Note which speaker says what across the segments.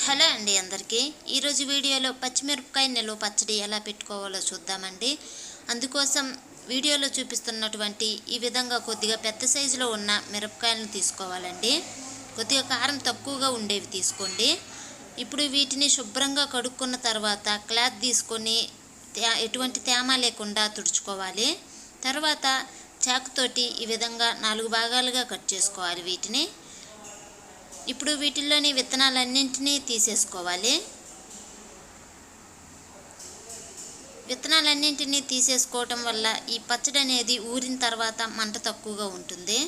Speaker 1: Hello అండి అందరికీ ఈరోజు వీడియోలో పచ్చిమిరపకాయ నిల్వ పచ్చడి ఎలా పెట్టుకోవాలో చూద్దామండి. అందుకోసం వీడియోలో చూపిస్తున్నటువంటి ఈ విధంగా కొద్దిగా పెద్ద సైజులో ఉన్న మిరపకాయలను తీసుకోవాలండి. కొద్దిగా కారం తక్కువగా ఉండేవి తీసుకోండి. ఇప్పుడు వీటిని శుభ్రంగా కడుక్కున్న తర్వాత క్లాత్ తీసుకొని ఎటువంటి తేమ లేకుండా తుడుచుకోవాలి. తర్వాత చాకుతోటి ఈ విధంగా 4 భాగాలుగా కట్ చేసుకోవాలి వీటిని. ఇప్పుడు వీటిల్లోని విత్తనాలన్నింటినీ తీసేసుకోవాలి. విత్తనాలన్నింటినీ తీసేసుకోవటం వల్ల ఈ పచ్చడి అనేది ఊరిన తర్వాత మంట తక్కువగా ఉంటుంది.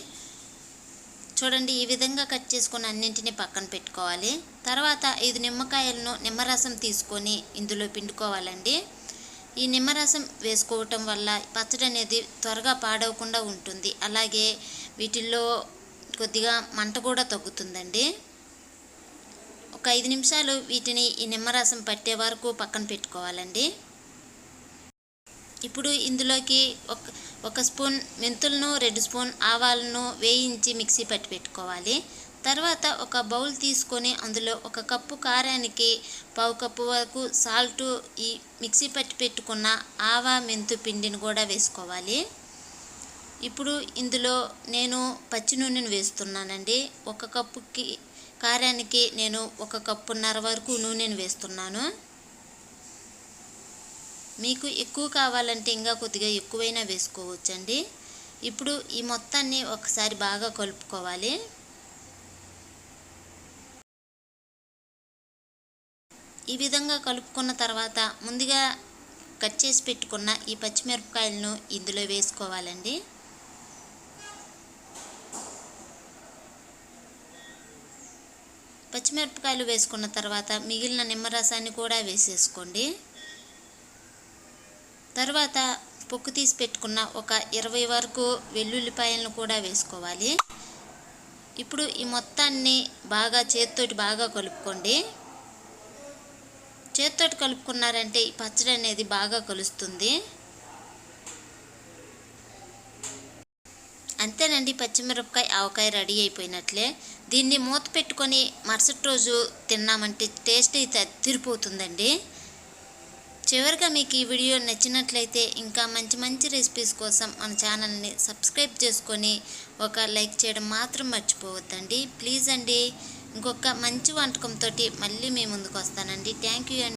Speaker 1: చూడండి, ఈ విధంగా కట్ చేసుకొని అన్నింటినీ పక్కన పెట్టుకోవాలి. తర్వాత 5 నిమ్మకాయలను నిమ్మరసం తీసుకొని ఇందులో పిండుకోవాలండి. ఈ నిమ్మరసం వేసుకోవటం వల్ల పచ్చడి అనేది త్వరగా పాడవకుండా ఉంటుంది. అలాగే వీటిల్లో కొద్దిగా మంట కూడా తగ్గుతుందండి. ఒక 5 నిమిషాలు వీటిని ఈ నిమ్మరసం పట్టే వరకు పక్కన పెట్టుకోవాలండి. ఇప్పుడు ఇందులోకి ఒక స్పూన్ మెంతులను, 2 స్పూన్ ఆవాలను వేయించి మిక్సీ పట్టి పెట్టుకోవాలి. తర్వాత ఒక బౌల్ తీసుకొని అందులో 1 కప్పు కారానికి 1/2 కప్పు వరకు సాల్టు, ఈ మిక్సీ పట్టి పెట్టుకున్న ఆవా మెంతు పిండిని కూడా వేసుకోవాలి. ఇప్పుడు ఇందులో నేను పచ్చి నూనెను వేస్తున్నానండి. 1 కప్పుకి కారానికి నేను 1 కప్పున్నర వరకు నూనెను వేస్తున్నాను. మీకు ఎక్కువ కావాలంటే ఇంకా కొద్దిగా ఎక్కువైనా వేసుకోవచ్చండి. ఇప్పుడు ఈ మొత్తాన్ని ఒకసారి బాగా కలుపుకోవాలి. ఈ విధంగా కలుపుకున్న తర్వాత ముందుగా కట్ చేసి పెట్టుకున్న ఈ పచ్చిమిరపకాయలను ఇందులో వేసుకోవాలండి. పచ్చిమిరపకాయలు వేసుకున్న తర్వాత మిగిలిన నిమ్మరసాన్ని కూడా వేసేసుకోండి. తర్వాత పొక్కు తీసి పెట్టుకున్న ఒక 20 వరకు వెల్లుల్లిపాయలను కూడా వేసుకోవాలి. ఇప్పుడు ఈ మొత్తాన్ని చేతితోటి బాగా కలుపుకోండి. చేతితోటి కలుపుకున్నారంటే ఈ పచ్చడి అనేది బాగా కలుస్తుంది. అంతేనండి, పచ్చిమిరపకాయ ఆవకాయ రెడీ అయిపోయినట్లే. దీన్ని మూత పెట్టుకొని మరుసటి రోజు తిన్నామంటే టేస్ట్ అయితే అదిరిపోతుందండి. చివరిగా మీకు ఈ వీడియో నచ్చినట్లయితే ఇంకా మంచి రెసిపీస్ కోసం మన ఛానల్ని సబ్స్క్రైబ్ చేసుకొని ఒక లైక్ చేయడం మాత్రం మర్చిపోవద్దండి. ప్లీజ్ అండి. ఇంకొక మంచి వంటకంతో మళ్ళీ మీ ముందుకు వస్తానండి. థ్యాంక్ యూ అండి.